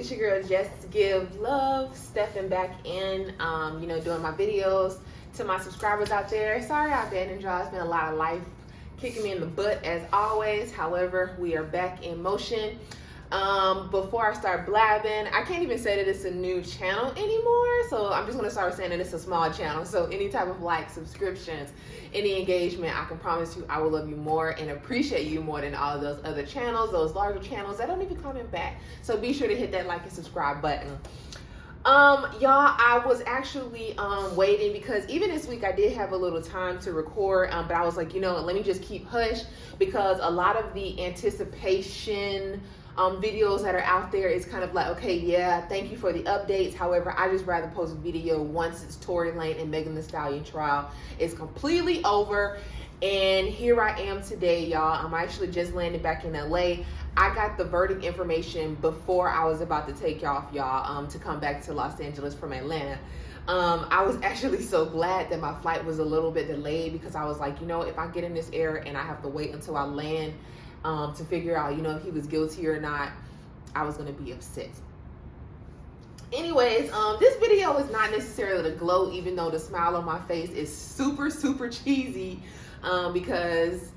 It's your girl Just Give Love, stepping back in, doing my videos. To my subscribers out there, sorry I abandoned y'all. It's been a lot of life kicking me in the butt as always. However, we are back in motion. Before I start blabbing, I can't even say that it's a new channel anymore, so I'm just gonna start saying that it's a small channel. So any type of like subscriptions, any engagement, I can promise you I will love you more and appreciate you more than all of those other channels, those larger channels that don't even comment back. So be sure to hit that like and subscribe button. Y'all, I was actually waiting because even this week I did have a little time to record, but I was like, let me just keep hush, because a lot of the anticipation videos that are out there is kind of like, okay, yeah, thank you for the updates. However, I just rather post a video once it's Tory Lanez and Megan Thee Stallion trial is completely over. And here I am today, y'all. I'm actually just landing back in LA. I got the verdict information before I was about to take off, y'all, to come back to Los Angeles from Atlanta. I was actually so glad that my flight was a little bit delayed, because I was like, if I get in this air and I have to wait until I land to figure out, if he was guilty or not, I was gonna be upset. Anyways, this video is not necessarily to gloat, even though the smile on my face is super, super cheesy, because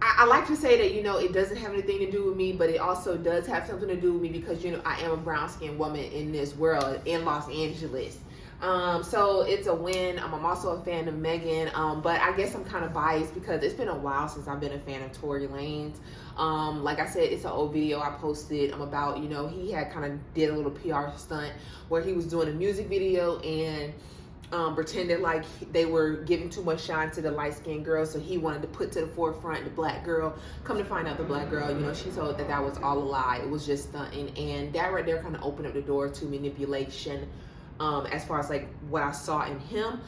I like to say that, it doesn't have anything to do with me, but it also does have something to do with me because, I am a brown-skinned woman in this world, in Los Angeles. So it's a win. I'm also a fan of Megan, but I guess I'm kind of biased because it's been a while since I've been a fan of Tory Lanez. Like I said, it's an old video I posted about, he had kind of did a little PR stunt where he was doing a music video and pretended like they were giving too much shine to the light-skinned girl, so he wanted to put to the forefront the black girl. Come to find out, the black girl, she told that was all a lie. It was just stunting, and that right there kind of opened up the door to manipulation. As far as like what I saw in him.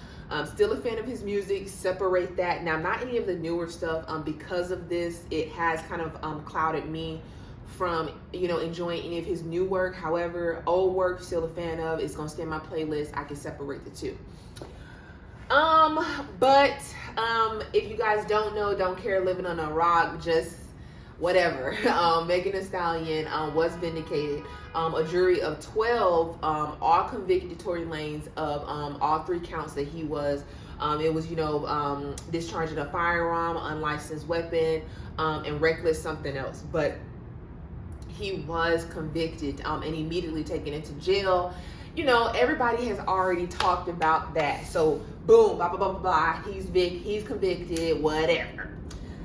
Still a fan of his music, separate that. Now, not any of the newer stuff, because of this, it has kind of clouded me from, enjoying any of his new work. However, old work, still a fan of. It's gonna stay in my playlist. I can separate the two. But if you guys don't know, don't care, living on a rock, just whatever. Megan Thee Stallion was vindicated. A jury of 12 all convicted Tory Lanez of all 3 counts that he was. It was, discharging a firearm, unlicensed weapon, and reckless something else. But he was convicted and immediately taken into jail. Everybody has already talked about that. So boom, blah, blah, blah, blah, blah. He's convicted, whatever.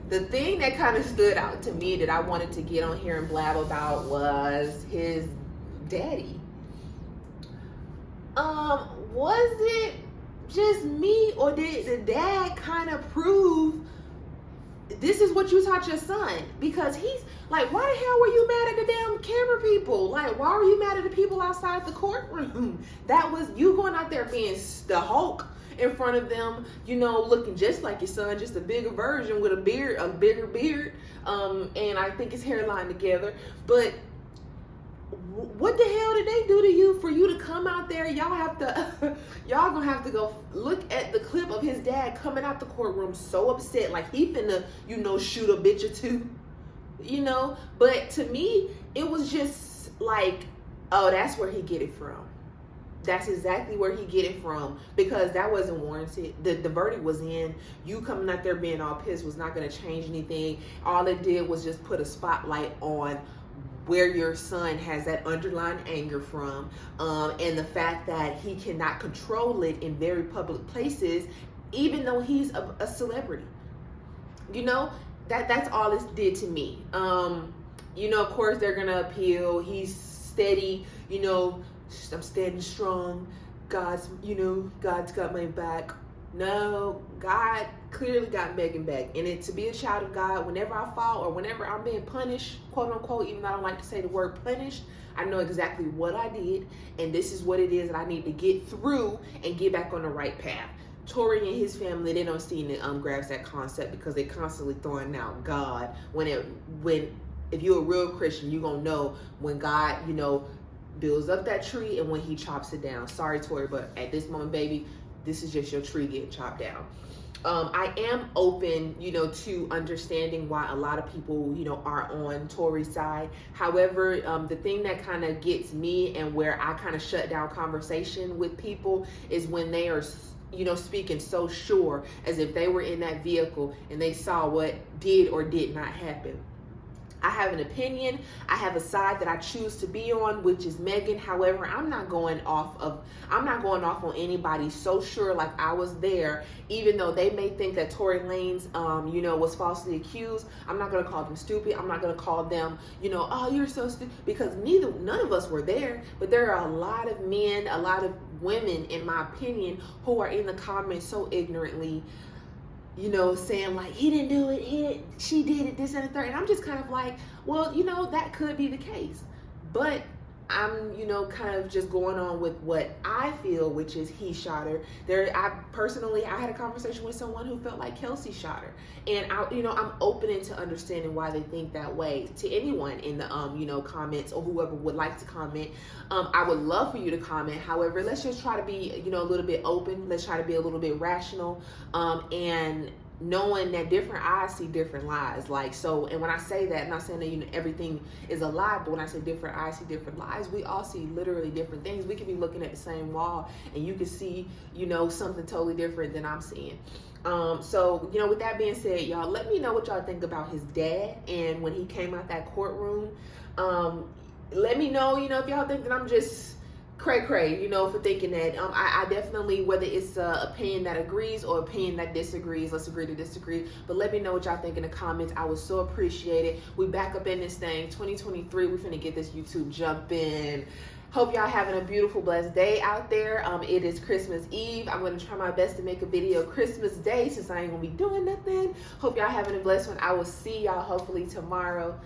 The thing that kind of stood out to me that I wanted to get on here and blab about was his daddy. Was it just me, or did the dad kind of prove this is what you taught your son? Because he's like, why the hell were you mad at the damn camera people? Like, why were you mad at the people outside the courtroom? That was you going out there being the Hulk in front of them, looking just like your son, just a bigger version with a beard, a bigger beard, and I think his hairline together. But what the hell did they do to you for you to come out there? Y'all gonna have to go look at the clip of his dad coming out the courtroom so upset, like he finna, shoot a bitch or two, But to me, it was just like, oh, that's where he get it from. That's exactly where he get it from, because that wasn't warranted. The verdict was in. You coming out there being all pissed was not going to change anything. All it did was just put a spotlight on where your son has that underlying anger from, and the fact that he cannot control it in very public places, even though he's a celebrity. That's all this did to me. Of course they're going to appeal. He's steady, I'm standing strong. God's got my back. No, God clearly got Megan back. And to be a child of God, whenever I fall or whenever I'm being punished, quote unquote, even though I don't like to say the word punished, I know exactly what I did, and this is what it is that I need to get through and get back on the right path. Tory and his family, they don't seem to grasp that concept, because they constantly throwing out God. If you're a real Christian, you're gonna know when God, builds up that tree and when he chops it down. Sorry, Tory, but at this moment, baby, this is just your tree getting chopped down. I am open, to understanding why a lot of people, are on Tory's side. However, the thing that kind of gets me and where I kind of shut down conversation with people is when they are, speaking so sure as if they were in that vehicle and they saw what did or did not happen. I have an opinion. I have a side that I choose to be on, which is Megan. However, I'm not going off on anybody so sure like I was there, even though they may think that Tory Lanez, was falsely accused. I'm not going to call them stupid. I'm not going to call them, oh, you're so stupid, because none of us were there. But there are a lot of men, a lot of women, in my opinion, who are in the comments so ignorantly, saying like, he didn't do it, she did it, this and the third. And I'm just kind of like, well, that could be the case. But I'm, kind of just going on with what I feel, which is he shot her. I had a conversation with someone who felt like Kelsey shot her. And I'm open to understanding why they think that way. To anyone in the, comments, or whoever would like to comment, I would love for you to comment. However, let's just try to be, a little bit open. Let's try to be a little bit rational, and knowing that different eyes see different lies. And when I say that, I'm not saying that everything is a lie, but when I say different eyes see different lies, we all see literally different things. We could be looking at the same wall and you can see, something totally different than I'm seeing. With that being said, y'all, let me know what y'all think about his dad and when he came out that courtroom. Let me know, if y'all think that I'm just cray, for thinking that. I definitely, whether it's opinion that agrees or opinion that disagrees, let's agree to disagree. But let me know what y'all think in the comments. I would so appreciate it. We back up in this thing, 2023. We finna get this YouTube jumping. Hope y'all having a beautiful, blessed day out there. It is Christmas Eve. I'm gonna try my best to make a video Christmas Day since I ain't gonna be doing nothing. Hope y'all having a blessed one. I will see y'all hopefully tomorrow.